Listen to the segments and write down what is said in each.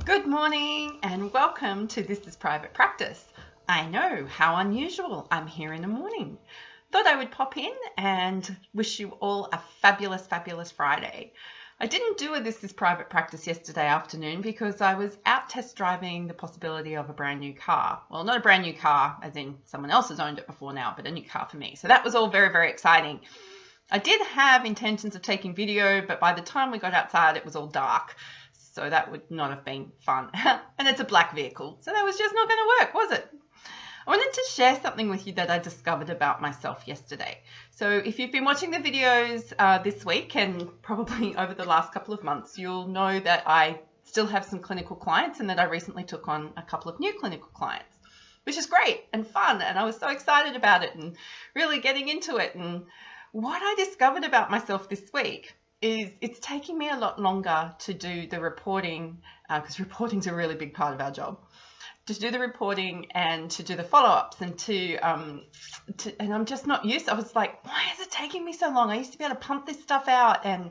Good morning and welcome to This is Private Practice. I know, how unusual, I'm here in the morning. Thought I would pop in and wish you all a fabulous, fabulous Friday. I didn't do a This is Private Practice yesterday afternoon because I was out test driving the possibility of a brand new car. Well, not a brand new car as in someone else has owned it before now, but a new car for me. So that was all very, very exciting. I did have intentions of taking video, but by the time we got outside, it was all dark. So that would not have been fun. And it's a black vehicle, so that was just not going to work, was it? I wanted to share something with you that I discovered about myself yesterday. So if you've been watching the videos this week and probably over the last couple of months, you'll know that I still have some clinical clients and that I recently took on a couple of new clinical clients, which is great and fun. And I was so excited about it and really getting into it. And what I discovered about myself this week is it's taking me a lot longer to do the reporting, because reporting is a really big part of our job, to do the reporting and to do the follow-ups and and I'm just not used. I was like, why is it taking me so long? I used to be able to pump this stuff out and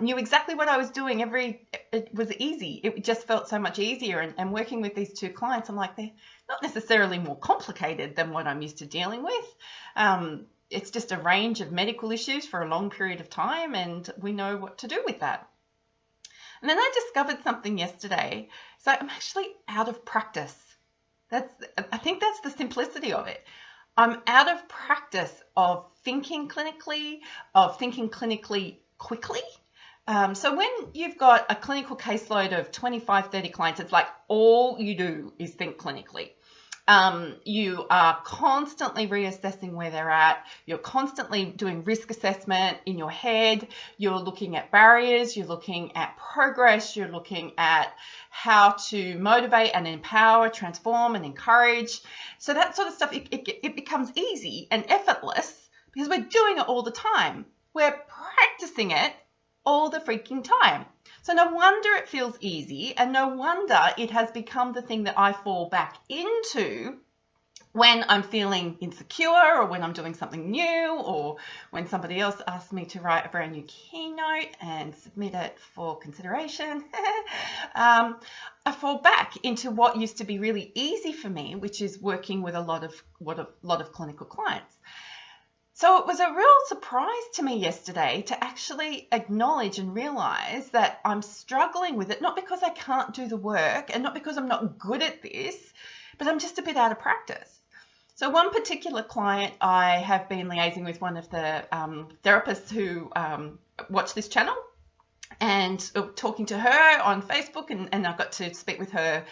knew exactly what I was doing. It was easy. It just felt so much easier. And working with these two clients, I'm like, they're not necessarily more complicated than what I'm used to dealing with. It's just a range of medical issues for a long period of time, and we know what to do with that. And then I discovered something yesterday. So I'm actually out of practice. I think that's the simplicity of it. I'm out of practice of thinking clinically quickly. So when you've got a clinical caseload of 25, 30 clients, it's like all you do is think clinically. You are constantly reassessing where they're at. You're constantly doing risk assessment in your head. You're looking at barriers. You're looking at progress. You're looking at how to motivate and empower, transform and encourage. So that sort of stuff, it becomes easy and effortless because we're doing it all the time. We're practicing it all the freaking time. So no wonder it feels easy, and no wonder it has become the thing that I fall back into when I'm feeling insecure or when I'm doing something new or when somebody else asks me to write a brand new keynote and submit it for consideration. I fall back into what used to be really easy for me, which is working with a lot of clinical clients. So it was a real surprise to me yesterday to actually acknowledge and realize that I'm struggling with it, not because I can't do the work and not because I'm not good at this, but I'm just a bit out of practice. So one particular client, I have been liaising with one of the therapists who watch this channel and talking to her on Facebook, and I got to speak with her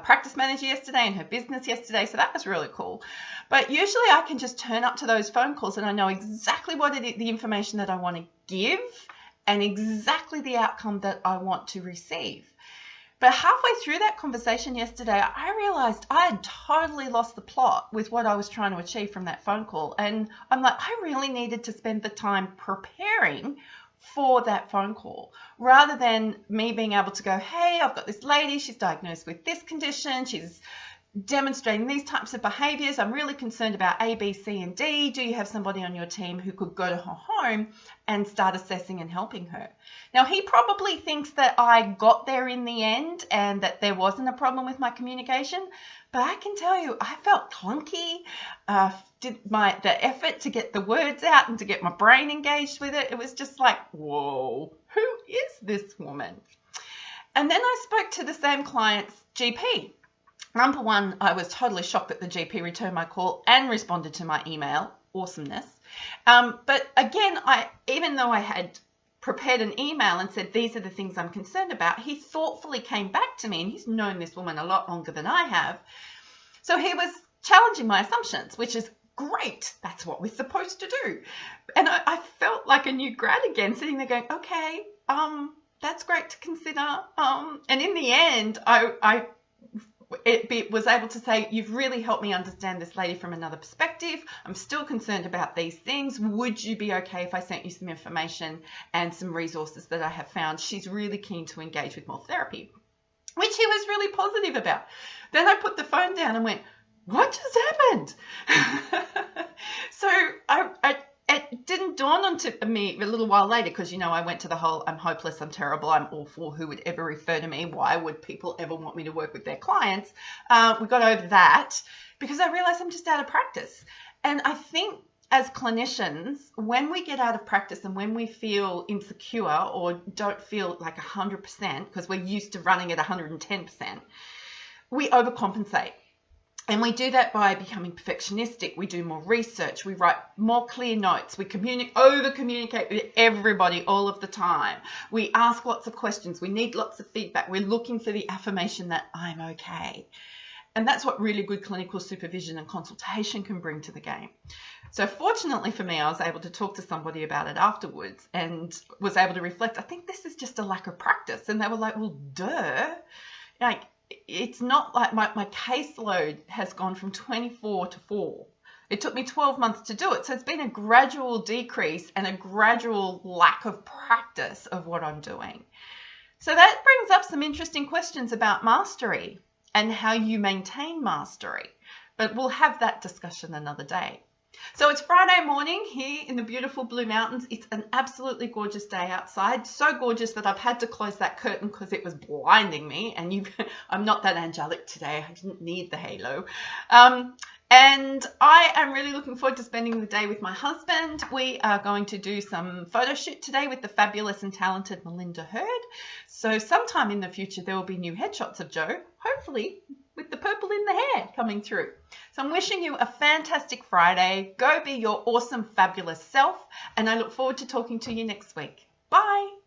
practice manager yesterday and her business yesterday, so that was really cool. But usually I can just turn up to those phone calls and I know exactly what the information that I want to give and exactly the outcome that I want to receive. But halfway through that conversation yesterday, I realized I had totally lost the plot with what I was trying to achieve from that phone call. And I'm like, I really needed to spend the time preparing for that phone call rather than me being able to go, hey, I've got this lady, she's diagnosed with this condition, she's demonstrating these types of behaviors. I'm really concerned about A, B, C, and D. Do you have somebody on your team who could go to her home and start assessing and helping her? Now, he probably thinks that I got there in the end and that there wasn't a problem with my communication, but I can tell you, I felt clunky, the effort to get the words out and to get my brain engaged with it. It was just like, whoa, who is this woman? And then I spoke to the same client's GP. Number one, I was totally shocked that the GP returned my call and responded to my email. Awesomeness. But again, even though I had prepared an email and said, these are the things I'm concerned about, he thoughtfully came back to me, and he's known this woman a lot longer than I have. So he was challenging my assumptions, which is great. That's what we're supposed to do. And I felt like a new grad again, sitting there going, okay, that's great to consider. And in the end, I was able to say, you've really helped me understand this lady from another perspective. I'm still concerned about these things. Would you be okay if I sent you some information and some resources that I have found? She's really keen to engage with more therapy, which he was really positive about. Then I put the phone down and went, what just happened? So it didn't dawn on me a little while later because, I went to the whole, I'm hopeless, I'm terrible, I'm awful, who would ever refer to me? Why would people ever want me to work with their clients? We got over that because I realized I'm just out of practice. And I think as clinicians, when we get out of practice and when we feel insecure or don't feel like 100% because we're used to running at 110%, we overcompensate. And we do that by becoming perfectionistic. We do more research. We write more clear notes. We over-communicate with everybody all of the time. We ask lots of questions. We need lots of feedback. We're looking for the affirmation that I'm okay. And that's what really good clinical supervision and consultation can bring to the game. So fortunately for me, I was able to talk to somebody about it afterwards and was able to reflect, I think this is just a lack of practice. And they were like, well, duh. Like, it's not like my caseload has gone from 24 to 4. It took me 12 months to do it. So it's been a gradual decrease and a gradual lack of practice of what I'm doing. So that brings up some interesting questions about mastery and how you maintain mastery. But we'll have that discussion another day. So it's Friday morning here in the beautiful Blue Mountains. It's an absolutely gorgeous day outside. So gorgeous that I've had to close that curtain because it was blinding me. And I'm not that angelic today. I didn't need the halo. And I am really looking forward to spending the day with my husband. We are going to do some photo shoot today with the fabulous and talented Melinda Hurd. So sometime in the future, there will be new headshots of Joe, hopefully with the purple in the hair coming through. So I'm wishing you a fantastic Friday. Go be your awesome, fabulous self. And I look forward to talking to you next week. Bye.